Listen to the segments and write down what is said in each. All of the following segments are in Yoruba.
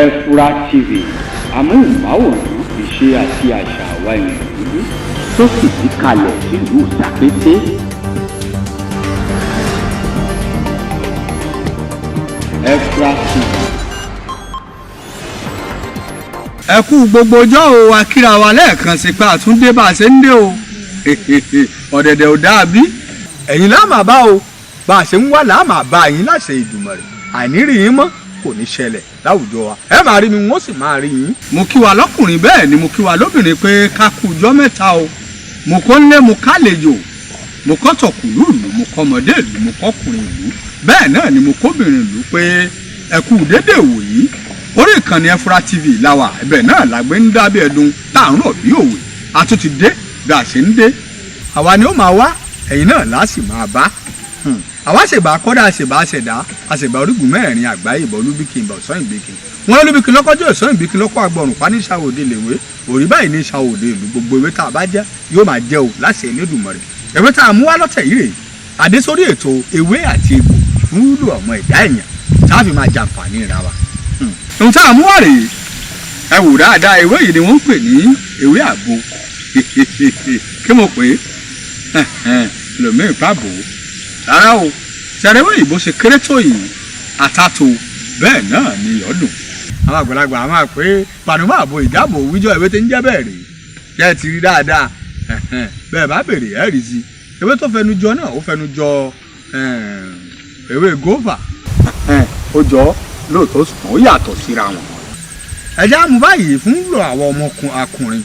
Efura TV amóhùnmáwòrán ìṣe àti àṣà àwa ènìyàn dúdú tó sì ti kalẹ̀ sílùú Sàkété. Efura TV. Ẹ kú gbogbo ọjọ́ o, akíra wa lẹ́ẹ̀kan sí pé àtúndé bá a ṣe ń dé o. Ọ̀dẹ̀dẹ̀ ò dábí. Ẹ̀yin la máa bá o, bá a ṣe ń wá la máa bá yín láṣẹ Ìdùmarè. Àìní rí yín mọ́ kò ní ṣẹlẹ̀ láwùjọ wa. Ẹ máa rí mi, wọ́n sì máa rí yín. Mo kí wa lọ́kùnrin bẹ́ẹ̀ ni mo kí wa lóbìnrin pé ká kú ọjọ́ mẹ́ta o. Mo kọ́ nílé mo kálejò, mo kọ́ tọ̀kùlú ìlú, mo kọ́ ọmọdé ìlú, mo kọ́kùnrin ìlú. Bẹ́ẹ̀ náà ni mo kóbìnrin ìlú pé ẹ kú dédé wòyí. Orí ìkànnì Efura TV làwà, ibẹ̀ náà làgbé ń dábí ẹdun táàrùn ọ̀bí òwe. A tún ti dé bí a ṣe ń dé. Àwa ni ó máa wá, ẹ̀yin náà lá sì máa bá. Àwa ṣèbà kọ́dà ṣèbà ṣẹ̀dá, àṣèbà orígun mẹ́rin àgbáyé ìbọn olúbíkì ìbọn ọ̀sán ìgbèkì. Wọ́n olúbíkì lọ́kọ́jọ́ ọ̀sán ìgbèkì lọ́kọ́ agbọ̀rùn pa ní ṣàwòdì lèwe. Òrí báyìí ní ṣàwòdì ìlú gbogbo ewé tá a bá jẹ́ yóò máa jẹ́ o láṣẹ Elédùmarè. Ewé tá a mú wá lọ́tẹ̀ yìí rè. Adé sórí ètò Ewé Ati Egbo fún wúlò ọmọ ẹ̀dá èèyàn tá a fi máa jàǹfààní ìra wa. Ohun tá a mú wá rèé, ẹ wò dáadáa, ewé yìí ni wọ́n ń pè ní ewé àgbo. Kí mo pè é? Lòmí ìpàbò. Rárá o, ṣẹ̀rẹ̀wé ìbò ṣe kéré tó yìí, àtàtò bẹ́ẹ̀ náà ni ọdún. Àwọn àgbàlagbà a máa pé panumọ́ àbò ìjábò wíjọ́ ewé tí ń jẹ́ bẹ́ẹ̀ rèé. Ṣé ẹ ti rí dáadáa? Bẹ́ẹ̀ bá bèrè ẹ̀ rí sí. Ewé tó fẹnu jọ náà ó fẹnu jọ ewé gófà. Ó jọ lóòótọ́ ṣùgbọ́n ó yàtọ̀ síra wọn. Ẹja mú báyìí fún lọ àwọn ọmọkùnrin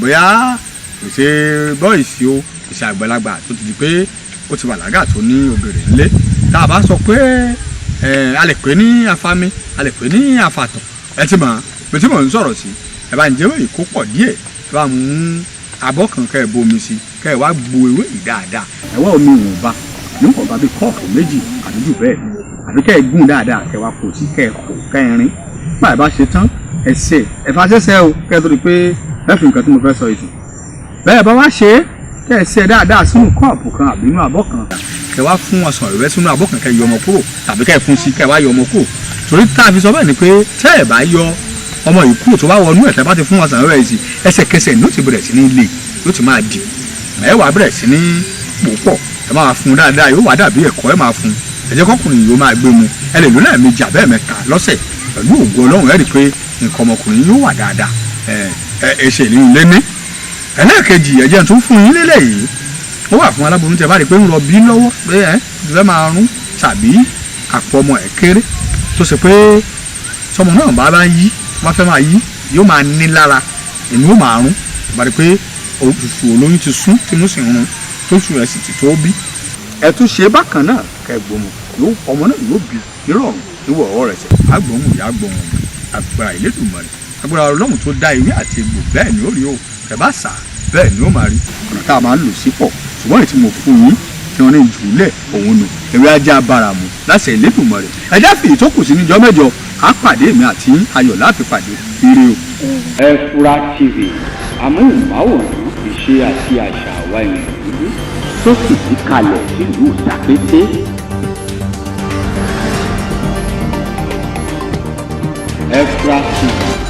bóyá kò ṣe bọ́ìsì o kò ṣe àgbàlagbà tó ti di pé ó ti bàlágà tó ní obìnrin ńlé. Tá a bá sọ pé a lè pè ní afami, a lè pè ní afatọ̀, ẹ ti mọ̀ pé tí mò ń sọ̀rọ̀ sí ẹ bá ń jẹ́ wéyìí kó pọ̀ díẹ̀, ẹ bá mú abọ́ kan kẹ́ ẹ bomi sí kẹ́ ẹ wá gbo ewé yìí dáadáa. Ẹ wá omi ìwọ̀nba níwọ̀nba bíi kọ́ọ̀pù méjì àbí jù bẹ́ẹ̀ àbí kẹ́ ẹ gún dáadáa kẹ́ ẹ wá kò sí kẹ́ ẹ kò kẹ́ ẹ rin. Báyìí bá ṣe tán ẹ ṣe ẹ fà ṣẹṣẹ o kẹ́ ẹ tó di pé ẹ fi nǹkan tí mo fẹ́ sọ yìí. Bẹ́ẹ̀ bá wá ṣe kẹ́ ẹ ṣe dáadáa sínú kọ́ọ̀pù kan àbí inú abọ́ kan. Kẹ́ wá fún ọsàn ìwẹ́ sínú abọ́ kan kẹ́ yọ ọmọ kúrò tàbí kẹ́ fún sí kẹ́ wá yọ ọmọ kúrò. Torí tá a fi sọ bẹ́ẹ̀ ni pé tẹ́ ẹ bá yọ ọmọ yìí kúrò tó bá wọnú ẹ̀ tẹ́ bá ti fún ọsàn ìwẹ́ yìí sí ẹsẹ̀kẹsẹ̀ ní ó ti bẹ̀rẹ̀ sí ní le yóò ti máa dì. Ẹ wá bẹ̀rẹ̀ sí ní pòpọ̀ ẹ máa fún dáadáa yóò wá dàbí ẹ̀kọ́ ẹ máa fún. Ẹ jẹ́ kọ́kùnrin yìí ó máa gbé mu ẹ lè lò lẹ́ẹ̀mejì àbẹ́ẹ̀mẹ́ta lọ́sẹ̀ pẹ̀lú ògo Ọlọ́run ẹ rí i pé nǹkan ọmọkùnrin yóò wà dáadáa. Ẹ ṣe ìlú lẹ́ni. Ẹlẹ́ẹ̀kejì ẹ̀jẹ̀ tó fún yín lélẹ̀ yìí ó wà fún aláboyún tẹ́ bá rí i pé ń rọbí lọ́wọ́ pé ẹ fẹ́ máa rún tàbí àpò ọmọ ẹ̀ kéré tó ṣe pé sọmọ náà bá yí wọ́n fẹ́ máa yí yóò máa ní lára inú ó máa rún bá rí i pé oṣù olóyún ti sún tínú sì ń rún tóṣù rẹ̀ sì ti tó bí. Ẹ tún ṣe bákan náà kẹgbọmọ yóò ọmọ náà yóò bí nírọ̀rùn níwọ̀ ọwọ́ rẹ̀ sẹ̀ agbóhùn ìyá agbóhùn agbára Elédùmarè agbára Ọlọ́run tó dá Ewé Àti Egbo bẹ́ẹ̀ ni ó rí o ẹ bá sà bẹ́ẹ̀ ni ó máa rí. Ọ̀nà tá a máa ń lò sí pọ̀ ṣùgbọ́n èyí tí mo fún yín tí wọ́n ní ìjùlẹ̀ òun nù ewé ajá báramu láṣẹ Elédùmarè. Ẹjẹ́ fi ìtókù sí níjọ́ mẹ́jọ á pàdé mi àti ayọ̀ láti pàdé ire o. Efura TV amóhùnmáwòrán ìṣe àti àṣà àwa ènìyàn dúdú tó sì ti kalẹ̀ sílùú Sàkété. Efura TV.